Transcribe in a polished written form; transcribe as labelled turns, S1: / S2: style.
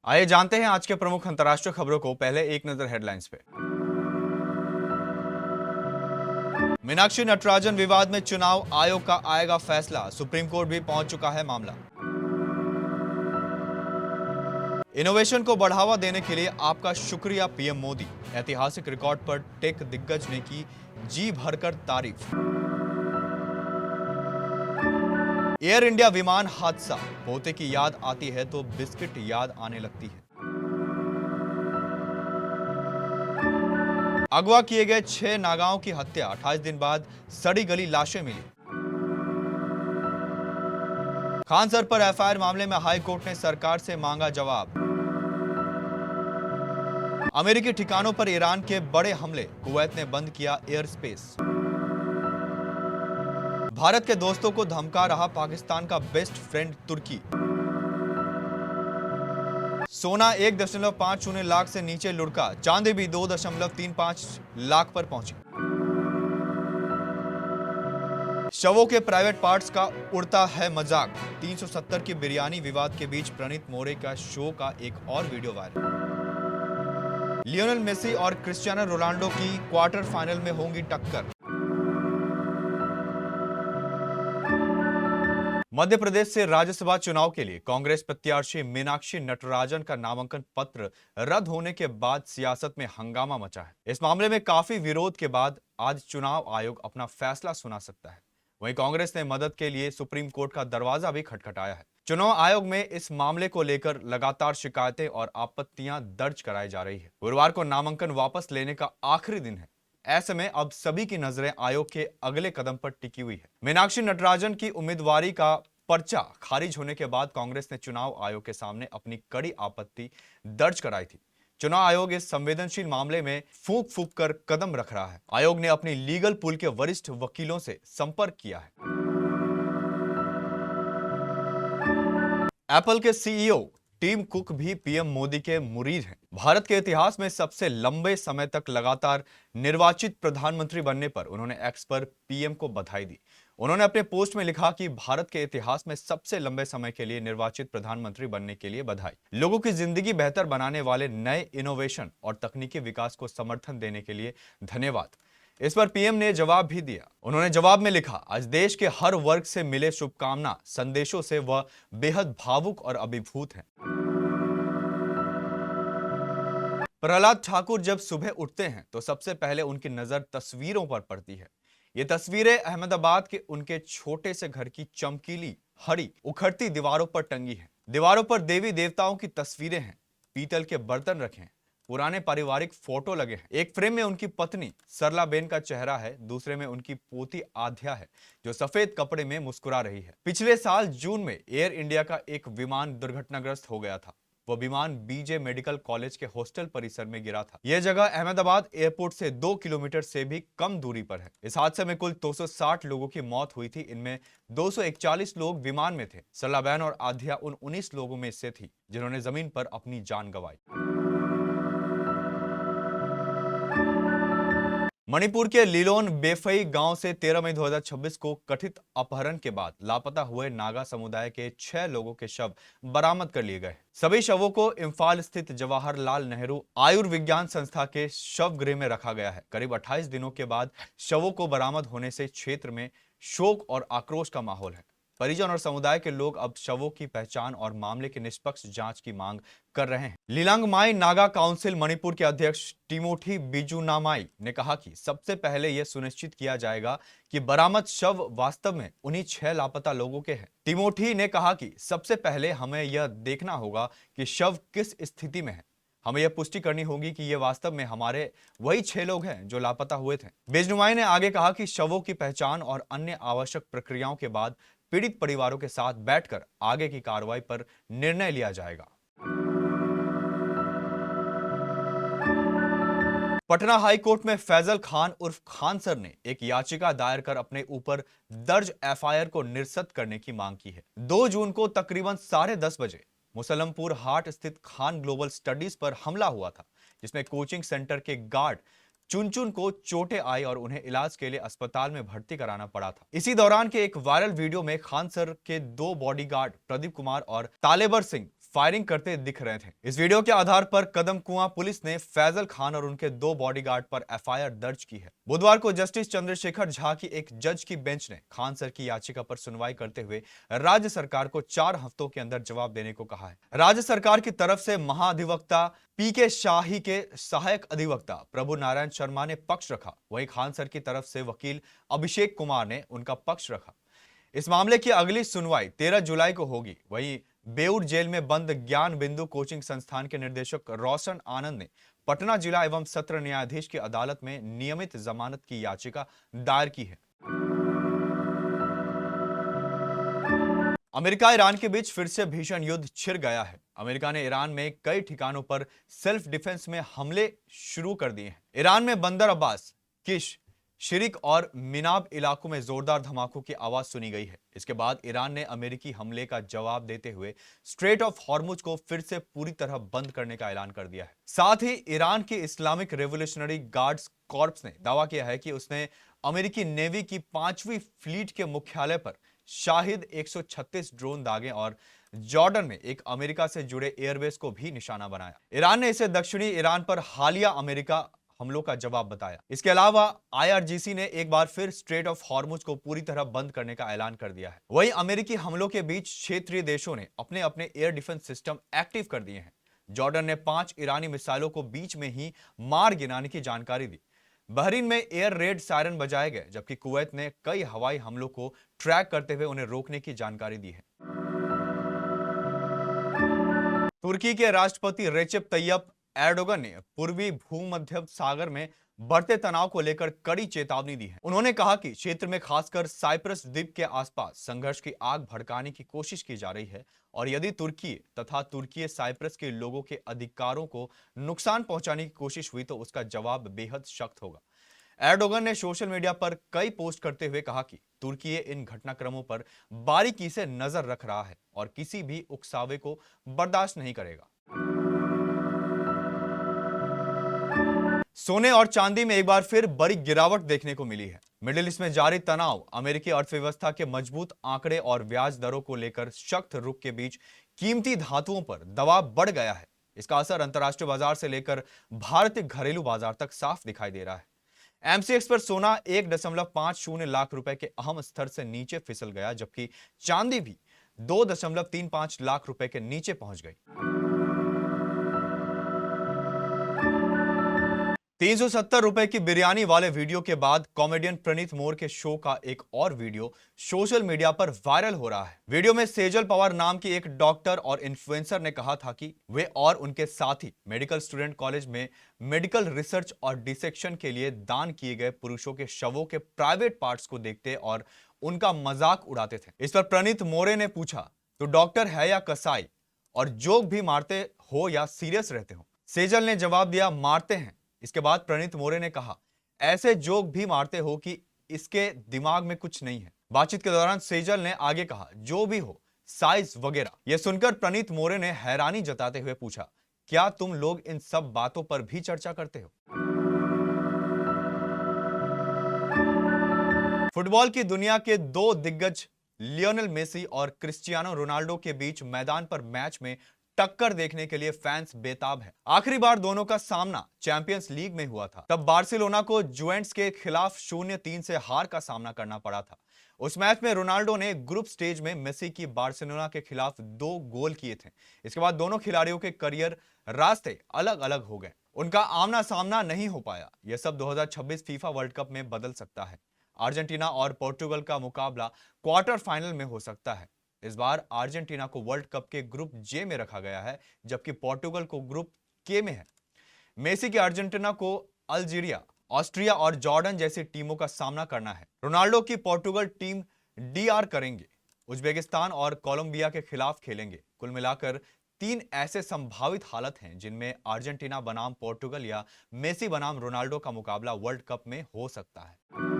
S1: आइए जानते हैं आज के प्रमुख अंतर्राष्ट्रीय खबरों को। पहले एक नजर हेडलाइंस पे। मीनाक्षी नटराजन विवाद में चुनाव आयोग का आएगा फैसला, सुप्रीम कोर्ट भी पहुंच चुका है मामला। इनोवेशन को बढ़ावा देने के लिए आपका शुक्रिया पीएम मोदी, ऐतिहासिक रिकॉर्ड पर टेक दिग्गज ने की जी भरकर तारीफ। एयर इंडिया विमान हादसा, पोते की याद आती है तो बिस्किट याद आने लगती है। अगवा किए गए 6 नागाओं की हत्या, 28 दिन बाद सड़ी गली लाशें मिली। खान सर पर एफआईआर मामले में हाई कोर्ट ने सरकार से मांगा जवाब। अमेरिकी ठिकानों पर ईरान के बड़े हमले, कुवैत ने बंद किया एयर स्पेस। भारत के दोस्तों को धमका रहा पाकिस्तान का बेस्ट फ्रेंड तुर्की। सोना 1.50 लाख से नीचे लुढ़का, चांदी भी 2.35 लाख पर पहुंची। शवों के प्राइवेट पार्ट्स का उड़ता है मजाक, 370 की बिरयानी विवाद के बीच प्रणीत मोरे का शो का एक और वीडियो वायरल। लियोनेल मेसी और क्रिस्टियानो रोनाल्डो की क्वार्टर फाइनल में होंगी टक्कर। मध्य प्रदेश से राज्यसभा चुनाव के लिए कांग्रेस प्रत्याशी मीनाक्षी नटराजन का नामांकन पत्र रद्द होने के बाद सियासत में हंगामा मचा है। इस मामले में काफी विरोध के बाद आज चुनाव आयोग अपना फैसला सुना सकता है। वहीं कांग्रेस ने मदद के लिए सुप्रीम कोर्ट का दरवाजा भी खटखटाया है। चुनाव आयोग में इस मामले को लेकर लगातार शिकायतें और आपत्तियां दर्ज कराई जा रही है। गुरुवार को नामांकन वापस लेने का आखिरी दिन है। ऐसे में अब सभी की नजरें आयोग के अगले कदम पर टिकी हुई है। मीनाक्षी नटराजन की उम्मीदवारी का पर्चा खारिज होने के बाद कांग्रेस ने चुनाव आयोग के सामने अपनी कड़ी आपत्ति दर्ज कराई थी। चुनाव आयोग इस संवेदनशील मामले में फूंक फूंक कर कदम रख रहा है। आयोग ने अपनी लीगल पूल के वरिष्ठ वकीलों से संपर्क किया है। एप्पल के सीईओ टिम कुक भी पीएम मोदी के मुरीद हैं। भारत के इतिहास में सबसे लंबे समय तक लगातार निर्वाचित प्रधानमंत्री बनने पर उन्होंने एक्स पर पीएम को बधाई दी। उन्होंने अपने पोस्ट में लिखा कि भारत के इतिहास में सबसे लंबे समय के लिए निर्वाचित प्रधानमंत्री बनने के लिए बधाई। लोगों की जिंदगी बेहतर बनाने वाले नए इनोवेशन और तकनीकी विकास को समर्थन देने के लिए धन्यवाद। इस पर पीएम ने जवाब भी दिया। उन्होंने जवाब में लिखा, आज देश के हर वर्ग से मिले शुभकामना संदेशों से वह बेहद भावुक और अभिभूत हैं। प्रहलाद ठाकुर जब सुबह उठते हैं तो सबसे पहले उनकी नजर तस्वीरों पर पड़ती है। ये तस्वीरें अहमदाबाद के उनके छोटे से घर की चमकीली हरी उखड़ती दीवारों पर टंगी हैं। दीवारों पर देवी देवताओं की तस्वीरें हैं, पीतल के बर्तन रखे हैं, पुराने पारिवारिक फोटो लगे हैं। एक फ्रेम में उनकी पत्नी सरलाबेन का चेहरा है, दूसरे में उनकी पोती आध्या है जो सफेद कपड़े में मुस्कुरा रही है। पिछले साल जून में एयर इंडिया का एक विमान दुर्घटनाग्रस्त हो गया था। वह विमान बीजे मेडिकल कॉलेज के हॉस्टल परिसर में गिरा था। यह जगह अहमदाबाद एयरपोर्ट से 2 किलोमीटर से भी कम दूरी पर है। इस हादसे में कुल 260 लोगों की मौत हुई थी। इनमें 241 लोग विमान में थे। सरलाबेन और आध्या उन 19 लोगों में से थी जिन्होंने जमीन पर अपनी जान गंवाई। मणिपुर के लिलोन बेफई गांव से 13 मई 2026 को कथित अपहरण के बाद लापता हुए नागा समुदाय के 6 लोगों के शव बरामद कर लिए गए। सभी शवों को इम्फाल स्थित जवाहरलाल नेहरू आयुर्विज्ञान संस्था के शव गृह में रखा गया है। करीब 28 दिनों के बाद शवों को बरामद होने से क्षेत्र में शोक और आक्रोश का माहौल है। परिजन और समुदाय के लोग अब शवों की पहचान और मामले की निष्पक्ष जांच की मांग कर रहे हैं। लिलांगमाई नागा काउंसिल मणिपुर के अध्यक्ष टिमोथी बिजुनामाई ने कहा कि सबसे पहले यह सुनिश्चित किया जाएगा कि बरामद शव वास्तव में उन्हीं 6 लापता लोगों के हैं। टिमोथी ने कहा कि सबसे पहले हमें यह देखना होगा कि शव किस स्थिति में है। हमें यह पुष्टि करनी होगी कि ये वास्तव में हमारे वही 6 लोग हैं जो लापता हुए थे। बिजुनामाई ने आगे कहा कि शवों की पहचान और अन्य आवश्यक प्रक्रियाओं के बाद पीड़ित परिवारों के साथ बैठकर आगे की कार्रवाई पर निर्णय लिया जाएगा। पटना हाई कोर्ट में फैजल खान उर्फ खान सर ने एक याचिका दायर कर अपने ऊपर दर्ज एफआईआर को निरस्त करने की मांग की है। 2 जून को तकरीबन 10:30 बजे मुसलमपुर हाट स्थित खान ग्लोबल स्टडीज पर हमला हुआ था, जिसमें कोचिंग सेंटर के गार्ड चुनचुन को चोटें आई और उन्हें इलाज के लिए अस्पताल में भर्ती कराना पड़ा था। इसी दौरान के एक वायरल वीडियो में खान सर के 2 बॉडीगार्ड प्रदीप कुमार और तालेबर सिंह फायरिंग करते दिख रहे थे। इस वीडियो के आधार पर कदम कुआं पुलिस ने फैजल खान और उनके 2 बॉडीगार्ड पर एफआईआर दर्ज की है। बुधवार को जस्टिस चंद्रशेखर झा की एक जज की बेंच ने खान सर की याचिका पर सुनवाई करते हुए राज्य सरकार को 4 हफ्तों के अंदर जवाब देने को कहा है। राज्य सरकार की तरफ से महाधिवक्ता पीके शाही के सहायक अधिवक्ता प्रभु नारायण शर्मा ने पक्ष रखा, वहीं खान सर की तरफ से वकील अभिषेक कुमार ने उनका पक्ष रखा। इस मामले की अगली सुनवाई 13 जुलाई को होगी। वहीं बेउर जेल में बंद ज्ञान बिंदु कोचिंग संस्थान के निदेशक रोशन आनंद ने पटना जिला एवं सत्र न्यायाधीश की अदालत में नियमित जमानत की याचिका दायर की है। अमेरिका ईरान के बीच फिर से भीषण युद्ध छिड़ गया है। अमेरिका ने ईरान में कई ठिकानों पर सेल्फ डिफेंस में हमले शुरू कर दिए हैं। ईरान में बंदर अब्बास, किश, शिरिक और मिनाब इलाकों में जोरदार धमाकों की आवाज सुनी गई है। इसके बाद ईरान ने अमेरिकी हमले का जवाब देते हुए स्ट्रेट ऑफ हॉर्मुज को फिर से पूरी तरह बंद करने का ऐलान कर दिया है। साथ ही ईरान की इस्लामिक रेवोल्यूशनरी गार्ड्स कॉर्प्स ने दावा किया है कि उसने अमेरिकी नेवी की 5वीं फ्लीट के मुख्यालय पर शाहिद 136 ड्रोन दागे और जॉर्डन में एक अमेरिका से जुड़े एयरबेस को भी निशाना बनाया। ईरान ने इसे दक्षिणी ईरान पर हालिया अमेरिका हमलों का जवाब बताया। इसके अलावा आईआरजीसी ने एक बार फिर स्ट्रेट ऑफ हॉर्मुज को पूरी तरह बंद करने का ऐलान कर दिया है। वहीं अमेरिकी हमलों के बीच क्षेत्रीय देशों ने अपने अपने एयर डिफेंस सिस्टम एक्टिव कर दिए हैं। जॉर्डन ने 5 ईरानी मिसाइलों को बीच में ही मार गिराने की जानकारी दी। बहरीन में एयर रेड सायरन बजाए गए, जबकि कुवैत ने कई हवाई हमलों को ट्रैक करते हुए उन्हें रोकने की जानकारी दी है। तुर्की के राष्ट्रपति रेसेप तैयप एर्दोगन ने पूर्वी भूमध्य सागर में बढ़ते तनाव को लेकर कड़ी चेतावनी दी है। उन्होंने कहा कि क्षेत्र में खासकर साइप्रस द्वीप के आसपास संघर्ष की आग भड़काने की कोशिश की जा रही है और यदि तुर्की तथा तुर्की साइप्रस के लोगों के अधिकारों को नुकसान पहुंचाने की कोशिश हुई तो उसका जवाब बेहद सख्त होगा। एर्दोगन ने सोशल मीडिया पर कई पोस्ट करते हुए कहा कि तुर्की इन घटनाक्रमों पर बारीकी से नजर रख रहा है और किसी भी उकसावे को बर्दाश्त नहीं करेगा। सोने और चांदी में एक बार फिर बड़ी गिरावट देखने को मिली है। मिडिल ईस्ट में जारी तनाव, अमेरिकी अर्थव्यवस्था के मजबूत आंकड़े और ब्याज दरों को लेकर सख्त रुख के बीच कीमती धातुओं पर दबाव बढ़ गया है। इसका असर अंतर्राष्ट्रीय बाजार से लेकर भारतीय घरेलू बाजार तक साफ दिखाई दे रहा है। एमसीएक्स पर सोना 1.50 लाख रुपए के अहम स्तर से नीचे फिसल गया, जबकि चांदी भी 2.35 लाख रुपए के नीचे पहुंच गई। 370 रुपए की बिरयानी वाले वीडियो के बाद कॉमेडियन प्रणीत मोर के शो का एक और वीडियो सोशल मीडिया पर वायरल हो रहा है। वीडियो में सेजल पवार नाम की एक डॉक्टर और इन्फ्लुएंसर ने कहा था कि वे और उनके साथी मेडिकल स्टूडेंट कॉलेज में मेडिकल रिसर्च और डिसेक्शन के लिए दान किए गए पुरुषों के शवों के प्राइवेट पार्ट्स को देखते और उनका मजाक उड़ाते थे। इस पर प्रणीत मोरे ने पूछा, तो डॉक्टर है या कसाई, और जोक भी मारते हो या सीरियस रहते हो? सेजल ने जवाब दिया, मारते हैं। इसके बाद प्रणीत मोरे ने कहा, ऐसे जोक भी मारते हो कि इसके दिमाग में कुछ नहीं है। बातचीत के दौरान सेजल ने आगे कहा, जो भी हो, साइज वगैरह। यह सुनकर प्रणीत मोरे ने हैरानी जताते हुए पूछा, क्या तुम लोग इन सब बातों पर भी चर्चा करते हो? फुटबॉल की दुनिया के 2 दिग्गज लियोनेल मेसी और क्रिस्टियानो रोनाल्डो के बीच मैदान पर मैच में टक्कर देखने के लिए फैंस बेताब हैं। आखिरी बार दोनों का सामना चैंपियंस लीग में हुआ था। तब बार्सिलोना को जुवेंटस के खिलाफ 0-3 से हार का सामना करना पड़ा था। उस मैच में रोनाल्डो ने ग्रुप स्टेज में मेसी की बार्सिलोना के खिलाफ 2 गोल किए थे। इसके बाद दोनों खिलाड़ियों के करियर रास्ते अलग अलग हो गए। उनका आमना सामना नहीं हो पाया। यह सब 2026 फीफा वर्ल्ड कप में बदल सकता है। अर्जेंटीना और पोर्टुगल का मुकाबला क्वार्टर फाइनल में हो सकता है। इस बार अर्जेंटीना को वर्ल्ड कप के ग्रुप जे में रखा गया है, जबकि पोर्टुगल को ग्रुप के में है। मेसी की अर्जेंटीना को अल्जीरिया, ऑस्ट्रिया और जॉर्डन जैसी टीमों का सामना करना है। रोनाल्डो की पोर्टुगल टीम डीआर करेंगे, उज्बेकिस्तान और कोलंबिया के खिलाफ खेलेंगे। कुल मिलाकर 3 ऐसे संभावित हालत हैं जिनमें अर्जेंटीना बनाम पोर्टुगल या मेसी बनाम रोनाल्डो का मुकाबला वर्ल्ड कप में हो सकता है।